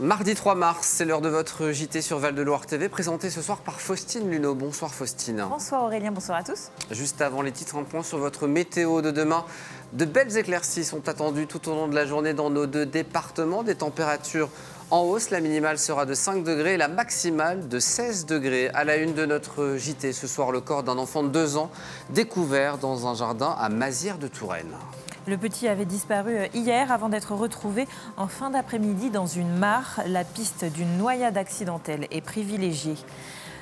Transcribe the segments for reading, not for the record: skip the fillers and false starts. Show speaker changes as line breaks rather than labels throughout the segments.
Mardi 3 mars, c'est l'heure de votre JT sur Val-de-Loire TV, présenté ce soir par Faustine Luneau. Bonsoir Faustine.
Bonsoir Aurélien, bonsoir à tous.
Juste avant les titres, un point sur votre météo de demain. De belles éclaircies sont attendues tout au long de la journée dans nos deux départements. Des températures en hausse, la minimale sera de 5 degrés et la maximale de 16 degrés. À la une de notre JT ce soir, le corps d'un enfant de 2 ans découvert dans un jardin à Mazières-de-Touraine.
Le petit avait disparu hier avant d'être retrouvé en fin d'après-midi dans une mare. La piste d'une noyade accidentelle est privilégiée.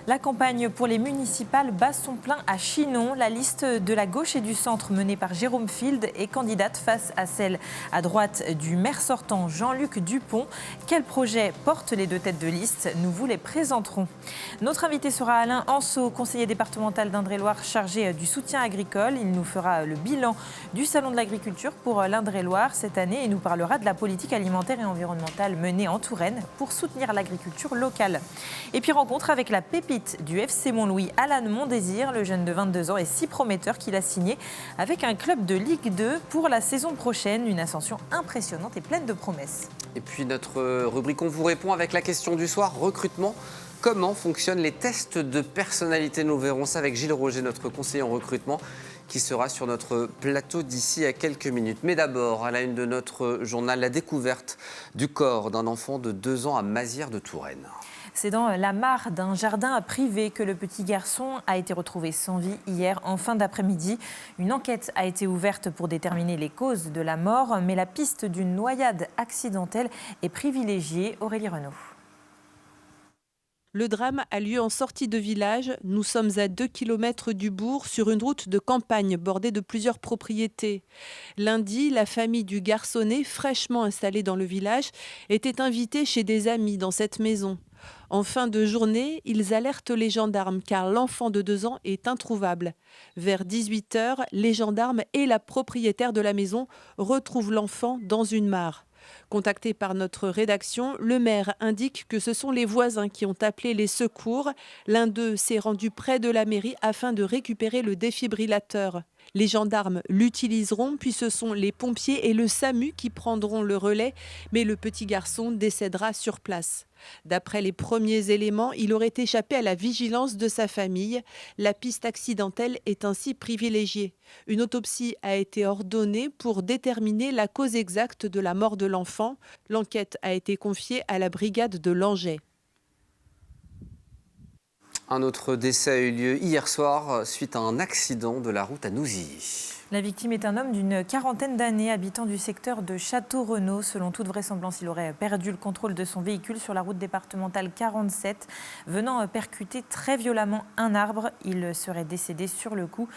La campagne pour les municipales bat son plein à Chinon. La liste de la gauche et du centre menée par Jérôme Field est candidate face à celle à droite du maire sortant Jean-Luc Dupont. Quels projets portent les deux têtes de liste? Nous vous les présenterons. Notre invité sera Alain Anceau, conseiller départemental d'Indre-et-Loire chargé du soutien agricole. Il nous fera le bilan du Salon de l'agriculture pour l'Indre-et-Loire cette année et nous parlera de la politique alimentaire et environnementale menée en Touraine pour soutenir l'agriculture locale. Et puis rencontre avec la pépite du FC Montlouis, Alan Mondésir. Le jeune de 22 ans est si prometteur qu'il a signé avec un club de Ligue 2 pour la saison prochaine. Une ascension impressionnante et pleine de promesses.
Et puis notre rubrique On vous répond avec la question du soir, recrutement. Comment fonctionnent les tests de personnalité? Nous verrons ça avec Gilles Roger, notre conseiller en recrutement, qui sera sur notre plateau d'ici à quelques minutes. Mais d'abord, à la une de notre journal, la découverte du corps d'un enfant de 2 ans à Mazières-de-Touraine.
C'est dans la mare d'un jardin privé que le petit garçon a été retrouvé sans vie hier en fin d'après-midi. Une enquête a été ouverte pour déterminer les causes de la mort, mais la piste d'une noyade accidentelle est privilégiée. Aurélie Renaud.
Le drame a lieu en sortie de village. Nous sommes à 2 km du bourg, sur une route de campagne bordée de plusieurs propriétés. Lundi, la famille du garçonnet, fraîchement installée dans le village, était invitée chez des amis dans cette maison. En fin de journée, ils alertent les gendarmes car l'enfant de 2 ans est introuvable. Vers 18h, les gendarmes et la propriétaire de la maison retrouvent l'enfant dans une mare. Contacté par notre rédaction, le maire indique que ce sont les voisins qui ont appelé les secours. L'un d'eux s'est rendu près de la mairie afin de récupérer le défibrillateur. Les gendarmes l'utiliseront, puis ce sont les pompiers et le SAMU qui prendront le relais, mais le petit garçon décédera sur place. D'après les premiers éléments, il aurait échappé à la vigilance de sa famille. La piste accidentelle est ainsi privilégiée. Une autopsie a été ordonnée pour déterminer la cause exacte de la mort de l'enfant. L'enquête a été confiée à la brigade de Langeais.
Un autre décès a eu lieu hier soir suite à un accident de la route à Nousilly.
La victime est un homme d'une quarantaine d'années, habitant du secteur de Château-Renaud. Selon toute vraisemblance, il aurait perdu le contrôle de son véhicule sur la route départementale 47, venant percuter très violemment un arbre. Il serait décédé sur le coup.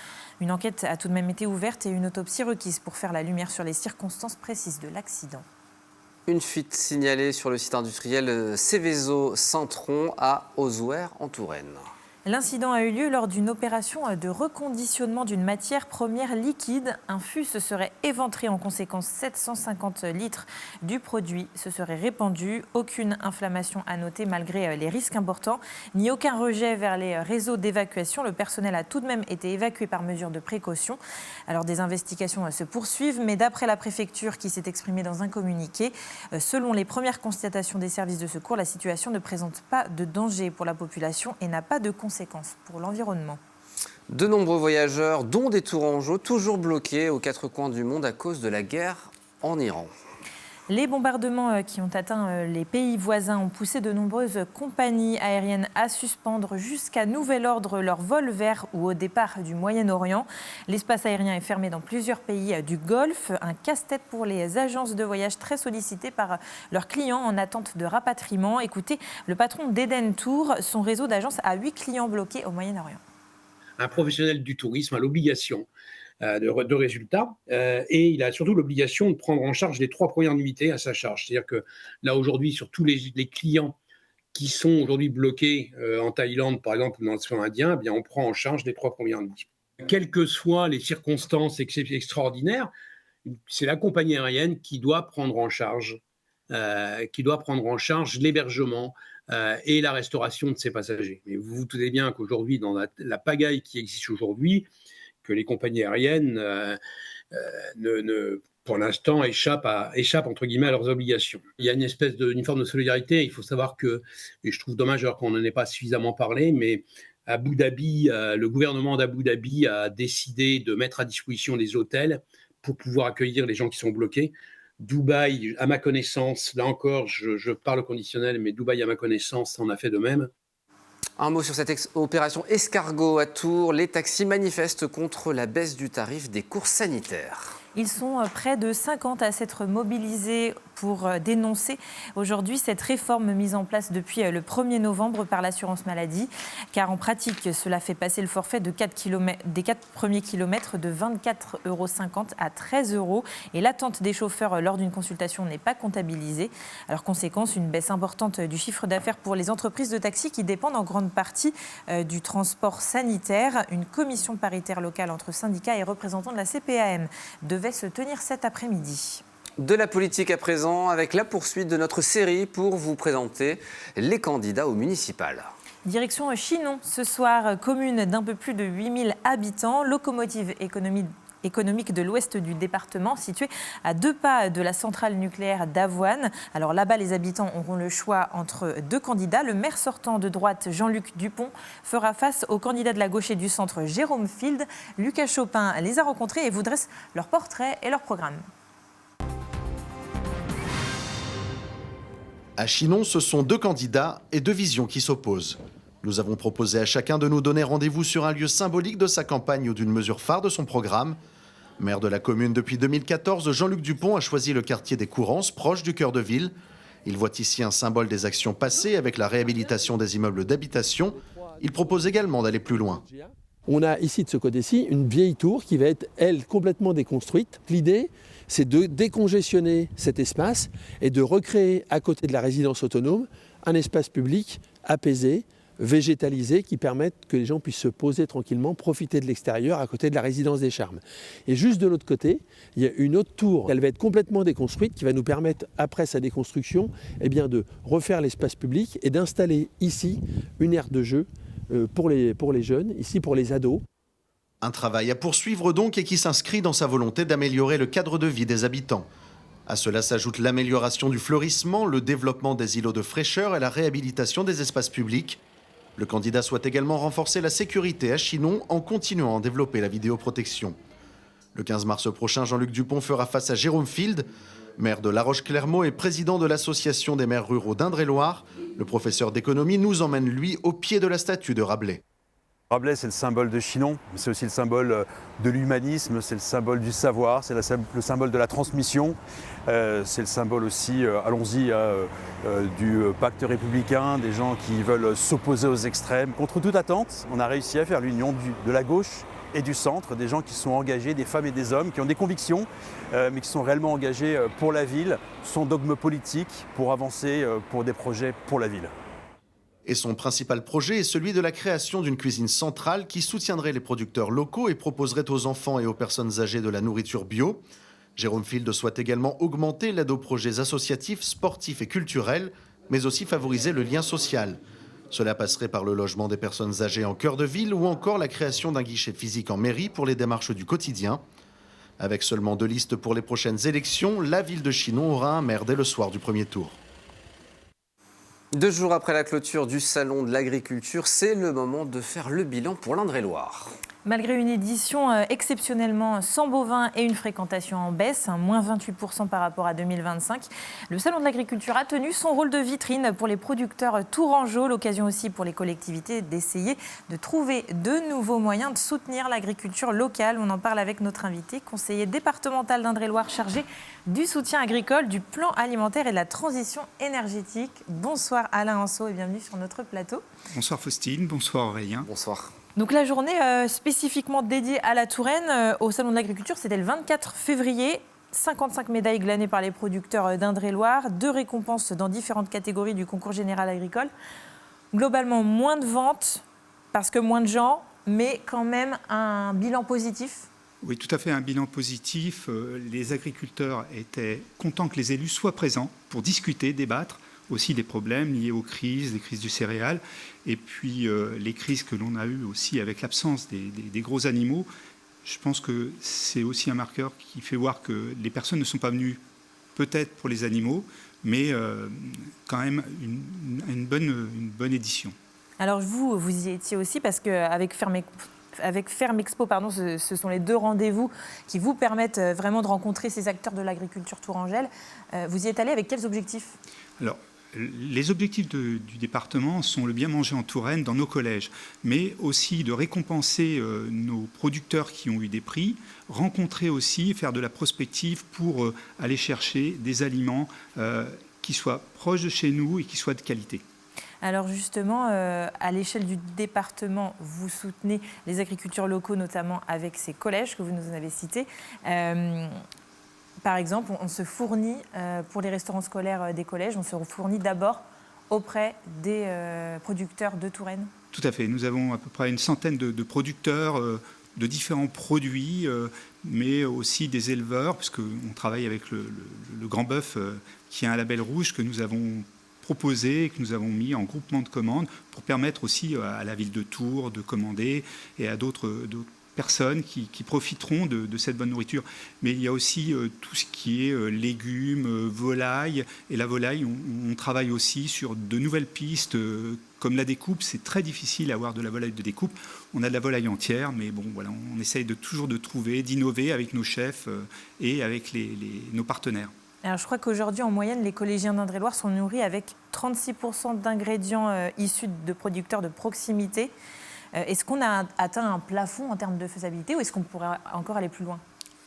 Une enquête a tout de même été ouverte et une autopsie requise pour faire la lumière sur les circonstances précises de l'accident.
Une fuite signalée sur le site industriel Céveso-Saint-Tron à Auzouer en Touraine.
L'incident a eu lieu lors d'une opération de reconditionnement d'une matière première liquide. Un fût se serait éventré, en conséquence 750 litres du produit se seraient répandus. Aucune inflammation à noter malgré les risques importants, ni aucun rejet vers les réseaux d'évacuation. Le personnel a tout de même été évacué par mesure de précaution. Alors des investigations se poursuivent, mais d'après la préfecture qui s'est exprimée dans un communiqué, selon les premières constatations des services de secours, la situation ne présente pas de danger pour la population et n'a pas de conséquences pour l'environnement.
De nombreux voyageurs, dont des Tourangeaux, toujours bloqués aux 4 coins du monde à cause de la guerre en Iran.
Les bombardements qui ont atteint les pays voisins ont poussé de nombreuses compagnies aériennes à suspendre jusqu'à nouvel ordre leurs vols vers ou au départ du Moyen-Orient. L'espace aérien est fermé dans plusieurs pays du Golfe. Un casse-tête pour les agences de voyage très sollicitées par leurs clients en attente de rapatriement. Écoutez, le patron d'Eden Tour, son réseau d'agences a 8 clients bloqués au Moyen-Orient.
Un professionnel du tourisme a l'obligation de résultats et il a surtout l'obligation de prendre en charge les 3 premières nuitées à sa charge. C'est-à-dire que là, aujourd'hui, sur tous les clients qui sont aujourd'hui bloqués en Thaïlande, par exemple, ou dans l'océan Indien, eh bien, on prend en charge les 3 premières nuits. Quelles que soient les circonstances extraordinaires, c'est la compagnie aérienne qui doit prendre en charge l'hébergement et la restauration de ses passagers. Mais vous vous doutez bien qu'aujourd'hui, dans la pagaille qui existe aujourd'hui, que les compagnies aériennes ne pour l'instant, échappent entre guillemets à leurs obligations. Il y a une forme de solidarité. Il faut savoir que, et je trouve dommage alors qu'on n'en ait pas suffisamment parlé, mais Abu Dhabi, le gouvernement d'Abu Dhabi a décidé de mettre à disposition des hôtels pour pouvoir accueillir les gens qui sont bloqués. Dubaï, à ma connaissance, là encore, je parle au conditionnel, mais Dubaï, à ma connaissance, en a fait de même.
Un mot sur cette opération escargot à Tours. Les taxis manifestent contre la baisse du tarif des courses sanitaires.
Ils sont près de 50 à s'être mobilisés pour dénoncer aujourd'hui cette réforme mise en place depuis le 1er novembre par l'assurance maladie. Car en pratique, cela fait passer le forfait des 4 premiers kilomètres de 24,50 € à 13 €. Et l'attente des chauffeurs lors d'une consultation n'est pas comptabilisée. Alors conséquence, une baisse importante du chiffre d'affaires pour les entreprises de taxi qui dépendent en grande partie du transport sanitaire. Une commission paritaire locale entre syndicats et représentants de la CPAM devait se tenir cet après-midi.
De la politique à présent, avec la poursuite de notre série pour vous présenter les candidats aux municipales.
Direction Chinon, ce soir, commune d'un peu plus de 8000 habitants, locomotive économique de l'ouest du département, située à 2 pas de la centrale nucléaire d'Avoine. Alors là-bas, les habitants auront le choix entre 2 candidats. Le maire sortant de droite, Jean-Luc Dupont, fera face au candidat de la gauche et du centre, Jérôme Field. Lucas Chopin les a rencontrés et vous dresse leur portrait et leur programme.
À Chinon, ce sont 2 candidats et 2 visions qui s'opposent. Nous avons proposé à chacun de nous donner rendez-vous sur un lieu symbolique de sa campagne ou d'une mesure phare de son programme. Maire de la commune depuis 2014, Jean-Luc Dupont a choisi le quartier des Courances, proche du cœur de ville. Il voit ici un symbole des actions passées avec la réhabilitation des immeubles d'habitation. Il propose également d'aller plus loin.
On a ici, de ce côté-ci, une vieille tour qui va être, elle, complètement déconstruite. L'idée, c'est de décongestionner cet espace et de recréer, à côté de la résidence autonome, un espace public apaisé, végétalisé, qui permette que les gens puissent se poser tranquillement, profiter de l'extérieur à côté de la résidence des Charmes. Et juste de l'autre côté, il y a une autre tour. Elle va être complètement déconstruite, qui va nous permettre, après sa déconstruction, de refaire l'espace public et d'installer ici une aire de jeu pour les jeunes, ici pour les ados.
Un travail à poursuivre donc et qui s'inscrit dans sa volonté d'améliorer le cadre de vie des habitants. À cela s'ajoute l'amélioration du fleurissement, le développement des îlots de fraîcheur et la réhabilitation des espaces publics. Le candidat souhaite également renforcer la sécurité à Chinon en continuant à développer la vidéoprotection. Le 15 mars prochain, Jean-Luc Dupont fera face à Jérôme Field, maire de La Roche-Clermault et président de l'association des maires ruraux d'Indre-et-Loire. Le professeur d'économie nous emmène, lui, au pied de la statue de Rabelais.
Rabelais, c'est le symbole de Chinon, c'est aussi le symbole de l'humanisme, c'est le symbole du savoir, c'est le symbole de la transmission, c'est le symbole aussi, allons-y, du pacte républicain, des gens qui veulent s'opposer aux extrêmes. Contre toute attente, on a réussi à faire l'union de la gauche et du centre, des gens qui sont engagés, des femmes et des hommes, qui ont des convictions, mais qui sont réellement engagés pour la ville, sans dogme politique, pour avancer pour des projets pour la ville.
Et son principal projet est celui de la création d'une cuisine centrale qui soutiendrait les producteurs locaux et proposerait aux enfants et aux personnes âgées de la nourriture bio. Jérôme Field souhaite également augmenter l'aide aux projets associatifs, sportifs et culturels, mais aussi favoriser le lien social. Cela passerait par le logement des personnes âgées en cœur de ville ou encore la création d'un guichet physique en mairie pour les démarches du quotidien. Avec seulement 2 listes pour les prochaines élections, la ville de Chinon aura un maire dès le soir du premier tour.
2 jours après la clôture du Salon de l'Agriculture, c'est le moment de faire le bilan pour l'Indre-et-Loire.
Malgré une édition exceptionnellement sans bovins et une fréquentation en baisse, moins 28% par rapport à 2025, le Salon de l'Agriculture a tenu son rôle de vitrine pour les producteurs tourangeaux, l'occasion aussi pour les collectivités d'essayer de trouver de nouveaux moyens de soutenir l'agriculture locale. On en parle avec notre invité, conseiller départemental d'Indre-et-Loire chargé du soutien agricole, du plan alimentaire et de la transition énergétique. Bonsoir Alain Anceau et bienvenue sur notre plateau.
Bonsoir Faustine, bonsoir Aurélien.
Bonsoir.
Donc la journée spécifiquement dédiée à la Touraine au Salon de l'Agriculture, c'était le 24 février. 55 médailles glanées par les producteurs d'Indre-et-Loire, 2 récompenses dans différentes catégories du concours général agricole. Globalement, moins de ventes parce que moins de gens, mais quand même un bilan positif.
Oui, tout à fait, un bilan positif. Les agriculteurs étaient contents que les élus soient présents pour discuter, débattre aussi des problèmes liés aux crises, les crises du céréal, et puis les crises que l'on a eues aussi avec l'absence des gros animaux. je pense que c'est aussi un marqueur qui fait voir que les personnes ne sont pas venues peut-être pour les animaux, mais quand même une bonne édition.
Alors vous y étiez aussi parce qu'avec Ferme Expo, ce sont les 2 rendez-vous qui vous permettent vraiment de rencontrer ces acteurs de l'agriculture tourangelle. Vous y êtes allé avec quels objectifs ?
Alors, les objectifs du département sont le bien manger en Touraine dans nos collèges, mais aussi de récompenser nos producteurs qui ont eu des prix, rencontrer aussi, faire de la prospective pour aller chercher des aliments qui soient proches de chez nous et qui soient de qualité.
Alors justement, à l'échelle du département, vous soutenez les agriculteurs locaux, notamment avec ces collèges que vous nous en avez cités. Par exemple, on se fournit, pour les restaurants scolaires des collèges, on se fournit d'abord auprès des producteurs de Touraine.
Tout à fait. Nous avons à peu près une centaine de producteurs de différents produits, mais aussi des éleveurs, puisqu'on travaille avec le Grand Bœuf, qui a un label rouge que nous avons proposé, que nous avons mis en groupement de commandes pour permettre aussi à la ville de Tours de commander et à d'autres personnes qui profiteront de cette bonne nourriture. Mais il y a aussi tout ce qui est légumes, volailles. Et la volaille, on travaille aussi sur de nouvelles pistes, comme la découpe. C'est très difficile d'avoir de la volaille de découpe. On a de la volaille entière, mais bon, voilà, on essaye toujours de trouver, d'innover avec nos chefs et avec nos partenaires.
Alors, je crois qu'aujourd'hui, en moyenne, les collégiens d'Indre-et-Loire sont nourris avec 36% d'ingrédients issus de producteurs de proximité. Est-ce qu'on a atteint un plafond en termes de faisabilité ou est-ce qu'on pourrait encore aller plus loin ?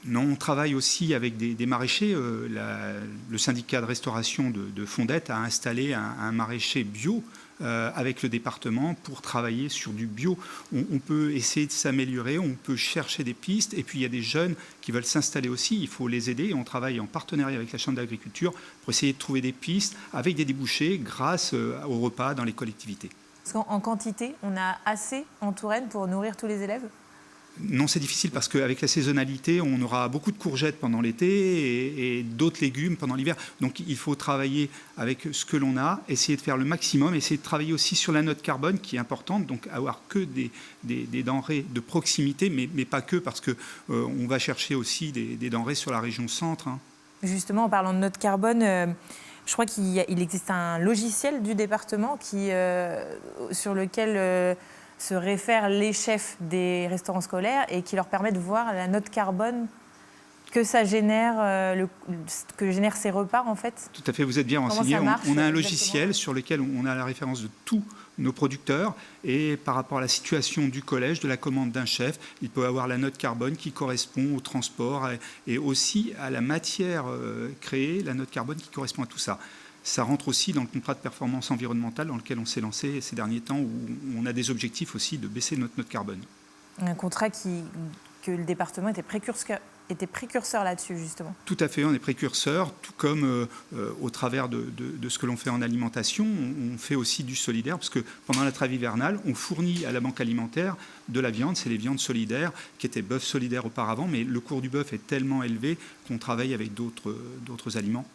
Non, on travaille aussi avec des maraîchers. Le syndicat de restauration de Fondette a installé un maraîcher bio avec le département pour travailler sur du bio. On peut essayer de s'améliorer, on peut chercher des pistes. Et puis, il y a des jeunes qui veulent s'installer aussi. Il faut les aider. On travaille en partenariat avec la Chambre d'agriculture pour essayer de trouver des pistes avec des débouchés grâce aux repas dans les collectivités.
Est-ce qu'en quantité, on a assez en Touraine pour nourrir tous les élèves ?
Non, c'est difficile parce qu'avec la saisonnalité, on aura beaucoup de courgettes pendant l'été et d'autres légumes pendant l'hiver. Donc il faut travailler avec ce que l'on a, essayer de faire le maximum, essayer de travailler aussi sur la note carbone qui est importante, donc avoir que des denrées de proximité, mais pas que, parce qu'on va chercher aussi des denrées sur la région centre.
Justement, en parlant de note carbone, je crois qu'il existe un logiciel du département sur lequel se réfèrent les chefs des restaurants scolaires et qui leur permet de voir la note carbone que ça génère, que génèrent ces repas en fait.
Tout à fait, vous êtes bien renseigné. On a un logiciel sur lequel on a la référence de tous nos producteurs et par rapport à la situation du collège, de la commande d'un chef, il peut avoir la note carbone qui correspond au transport et aussi à la matière créée, la note carbone qui correspond à tout ça. Ça rentre aussi dans le contrat de performance environnementale dans lequel on s'est lancé ces derniers temps où on a des objectifs aussi de baisser notre note carbone.
Un contrat que le département était précurseur là-dessus, justement.
Tout à fait, on est précurseur, tout comme au travers de ce que l'on fait en alimentation, on fait aussi du solidaire, parce que pendant la trêve hivernale, on fournit à la banque alimentaire de la viande, c'est les viandes solidaires, qui étaient bœuf solidaire auparavant, mais le cours du bœuf est tellement élevé qu'on travaille avec d'autres aliments.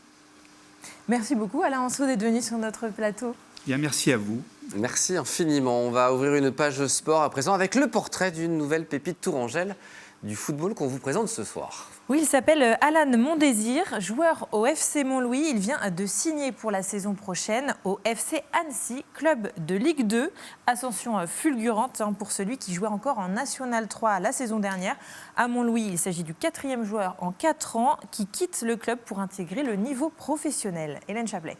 Merci beaucoup Alain Anceau d'être venu sur notre plateau.
Bien, merci à vous.
Merci infiniment. On va ouvrir une page sport à présent avec le portrait d'une nouvelle pépite tourangelle du football qu'on vous présente ce soir.
Oui, il s'appelle Alan Mondésir, joueur au FC Montlouis. Il vient de signer pour la saison prochaine au FC Annecy, club de Ligue 2. Ascension fulgurante pour celui qui jouait encore en National 3 la saison dernière. À Montlouis, il s'agit du 4e joueur en 4 ans qui quitte le club pour intégrer le niveau professionnel. Hélène Chaplet.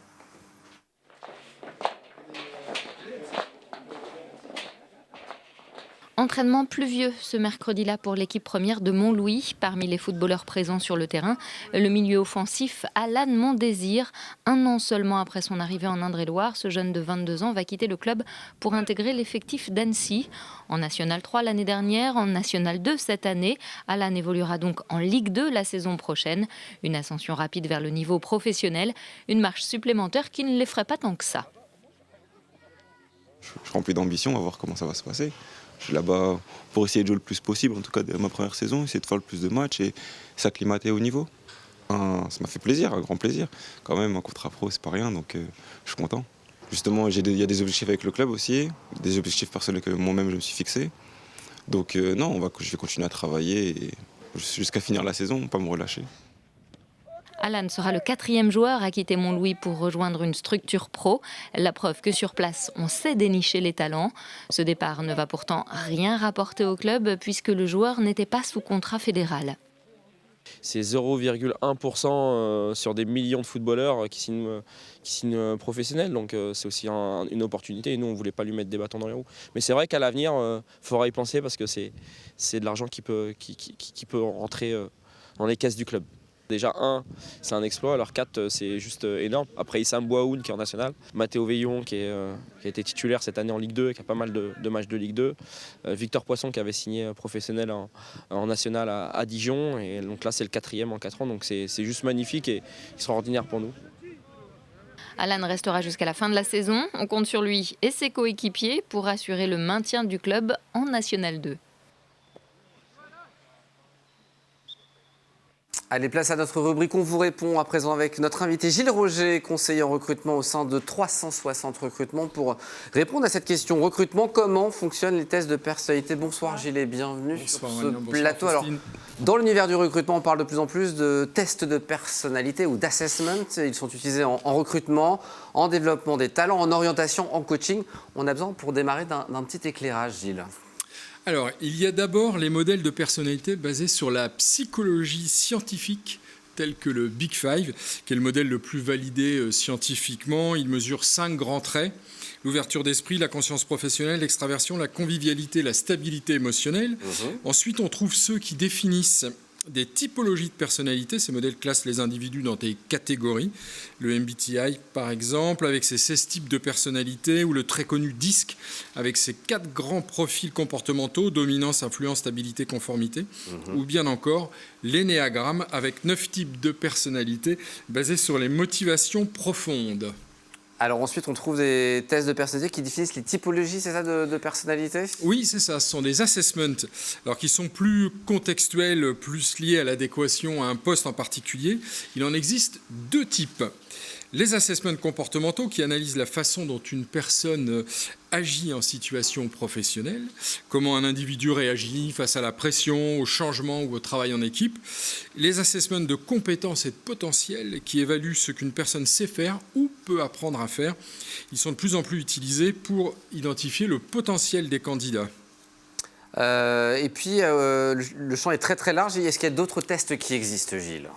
Entraînement pluvieux ce mercredi-là pour l'équipe première de Montlouis. Parmi les footballeurs présents sur le terrain, le milieu offensif Alan Mondésir. 1 an seulement après son arrivée en Indre-et-Loire, ce jeune de 22 ans va quitter le club pour intégrer l'effectif d'Annecy. En National 3 l'année dernière, en National 2 cette année. Alan évoluera donc en Ligue 2 la saison prochaine. Une ascension rapide vers le niveau professionnel. Une marche supplémentaire qui ne l'effraie pas tant que ça.
Je suis rempli d'ambition, on va voir comment ça va se passer. Je suis là-bas pour essayer de jouer le plus possible, en tout cas de ma première saison, essayer de faire le plus de matchs et s'acclimater au niveau. Ça m'a fait plaisir, un grand plaisir. Quand même, un contrat pro, c'est pas rien, donc je suis content. Justement, il y a des objectifs avec le club aussi, des objectifs personnels que moi-même je me suis fixé. Donc non, je vais continuer à travailler jusqu'à finir la saison, pas me relâcher.
Alan sera le 4e joueur à quitter Montlouis pour rejoindre une structure pro. La preuve que sur place, on sait dénicher les talents. Ce départ ne va pourtant rien rapporter au club puisque le joueur n'était pas sous contrat fédéral.
C'est 0,1% sur des millions de footballeurs qui signent professionnels. Donc c'est aussi une opportunité. Et nous, on ne voulait pas lui mettre des bâtons dans les roues. Mais c'est vrai qu'à l'avenir, il faudra y penser parce que c'est de l'argent qui peut rentrer dans les caisses du club. Déjà, 1, c'est un exploit, alors 4, c'est juste énorme. Après, Issam Bouaoun qui est en national, Mathéo Veillon qui a été titulaire cette année en Ligue 2 et qui a pas mal de matchs de Ligue 2, Victor Poisson qui avait signé professionnel en national à Dijon, et donc là c'est le 4e en 4 ans, donc c'est juste magnifique et extraordinaire pour nous.
Alan restera jusqu'à la fin de la saison. On compte sur lui et ses coéquipiers pour assurer le maintien du club en National 2.
Allez, place à notre rubrique On vous répond à présent avec notre invité Gilles Roger, conseiller en recrutement au sein de 360 recrutements pour répondre à cette question. Recrutement, comment fonctionnent les tests de personnalité? Bonsoir Gilles et bienvenue sur ce plateau. Alors, dans l'univers du recrutement, on parle de plus en plus de tests de personnalité ou d'assessment. Ils sont utilisés en recrutement, en développement des talents, en orientation, en coaching. On a besoin pour démarrer d'un petit éclairage, Gilles.
Alors, il y a d'abord les modèles de personnalité basés sur la psychologie scientifique, tel que le Big Five, qui est le modèle le plus validé scientifiquement. Il mesure 5 grands traits: l'ouverture d'esprit, la conscience professionnelle, l'extraversion, la convivialité, la stabilité émotionnelle. Ensuite, on trouve ceux qui définissent des typologies de personnalité. Ces modèles classent les individus dans des catégories. Le MBTI, par exemple, avec ses 16 types de personnalité, ou le très connu DISC, avec ses 4 grands profils comportementaux: dominance, influence, stabilité, conformité. Ou bien encore l'énéagramme, avec 9 types de personnalité basés sur les motivations profondes.
Alors ensuite, on trouve des tests de personnalité qui définissent les typologies, c'est ça, de personnalité?
Oui, c'est ça. Ce sont des assessments, alors qui sont plus contextuels, plus liés à l'adéquation à un poste en particulier. Il en existe 2 types. Les assessments comportementaux qui analysent la façon dont une personne agit en situation professionnelle, comment un individu réagit face à la pression, au changement ou au travail en équipe. Les assessments de compétences et de potentiel qui évaluent ce qu'une personne sait faire ou peut apprendre à faire. Ils sont de plus en plus utilisés pour identifier le potentiel des candidats.
Et puis, le champ est très très large. Est-ce qu'il y a d'autres tests qui existent, Gilles?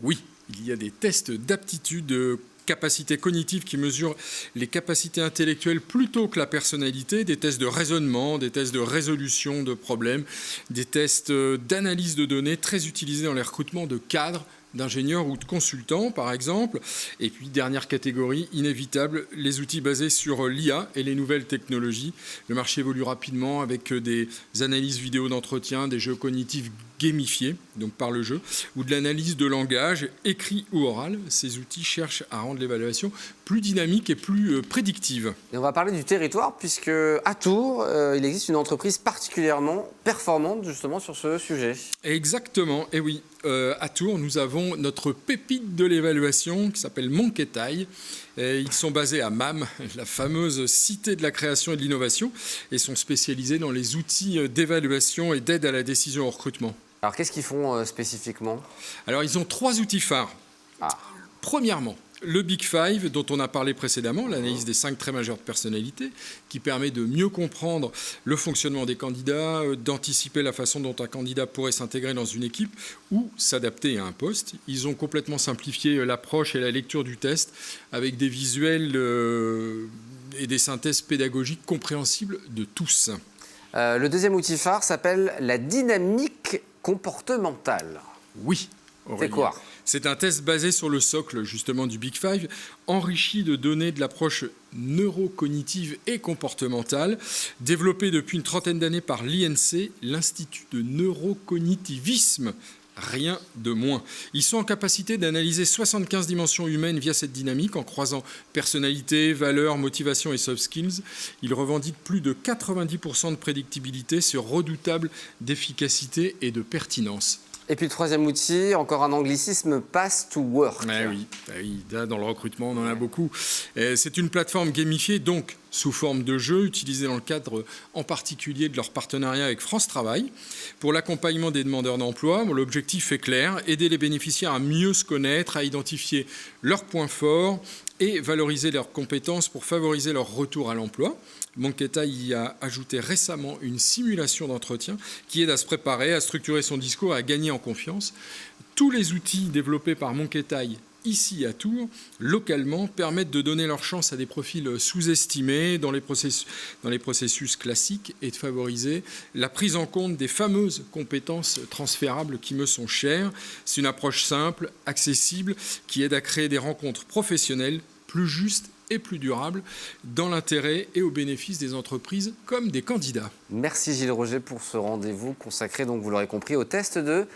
Oui, il y a des tests d'aptitude, capacités cognitives qui mesurent les capacités intellectuelles plutôt que la personnalité, des tests de raisonnement, des tests de résolution de problèmes, des tests d'analyse de données très utilisés dans les recrutements de cadres, d'ingénieurs ou de consultants, par exemple. Et puis, dernière catégorie, inévitable, les outils basés sur l'IA et les nouvelles technologies. Le marché évolue rapidement avec des analyses vidéo d'entretien, des jeux cognitifs gamifiés, donc par le jeu, ou de l'analyse de langage, écrit ou oral. Ces outils cherchent à rendre l'évaluation plus dynamique et plus prédictive.
Et on va parler du territoire, puisque à Tours, il existe une entreprise particulièrement performante justement sur ce sujet.
Exactement, et oui. À Tours, nous avons notre pépite de l'évaluation qui s'appelle Monkey-Taille. Ils sont basés à MAM, la fameuse cité de la création et de l'innovation, et sont spécialisés dans les outils d'évaluation et d'aide à la décision au recrutement.
Alors, qu'est-ce qu'ils font spécifiquement?
Alors, ils ont 3 outils phares. Premièrement, le Big Five, dont on a parlé précédemment, l'analyse des 5 traits majeurs de personnalité, qui permet de mieux comprendre le fonctionnement des candidats, d'anticiper la façon dont un candidat pourrait s'intégrer dans une équipe ou s'adapter à un poste. Ils ont complètement simplifié l'approche et la lecture du test avec des visuels et des synthèses pédagogiques compréhensibles de tous.
Le deuxième outil phare s'appelle la dynamique comportementale.
Oui.
C'est quoi?
C'est un test basé sur le socle justement du Big Five, enrichi de données de l'approche neurocognitive et comportementale, développé depuis une trentaine d'années par l'INC, l'Institut de neurocognitivisme. Rien de moins. Ils sont en capacité d'analyser 75 dimensions humaines via cette dynamique en croisant personnalité, valeurs, motivation et soft skills. Ils revendiquent plus de 90% de prédictibilité, ce redoutable d'efficacité et de pertinence.
Et puis le troisième outil, encore un anglicisme, Pass to Work.
Oui, là, dans le recrutement, on en a beaucoup. C'est une plateforme gamifiée, donc sous forme de jeu, utilisée dans le cadre en particulier de leur partenariat avec France Travail. Pour l'accompagnement des demandeurs d'emploi, l'objectif est clair, aider les bénéficiaires à mieux se connaître, à identifier leurs points forts et valoriser leurs compétences pour favoriser leur retour à l'emploi. Monketa y a ajouté récemment une simulation d'entretien qui aide à se préparer, à structurer son discours et à gagner en confiance. Tous les outils développés par Monketa ici à Tours, localement, permettent de donner leur chance à des profils sous-estimés dans les processus classiques et de favoriser la prise en compte des fameuses compétences transférables qui me sont chères. C'est une approche simple, accessible, qui aide à créer des rencontres professionnelles plus justes et plus durable dans l'intérêt et au bénéfice des entreprises comme des candidats.
Merci Gilles Roger pour ce rendez-vous consacré, donc vous l'aurez compris, au test de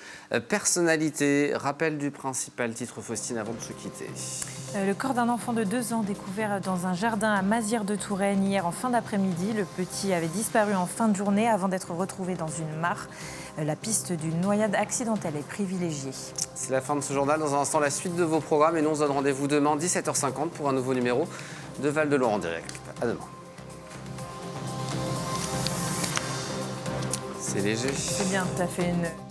personnalité. Rappel du principal titre, Faustine, avant de se quitter.
Le corps d'un enfant de 2 ans découvert dans un jardin à Mazières-de-Touraine hier en fin d'après-midi. Le petit avait disparu en fin de journée avant d'être retrouvé dans une mare. La piste d'une noyade accidentelle est privilégiée. C'est la fin de ce journal. Dans un instant, la suite de vos programmes. Et nous, on se donne rendez-vous demain, 17h50, pour un nouveau numéro de Val de Loire en direct. À demain. C'est léger. C'est bien, tu as fait une...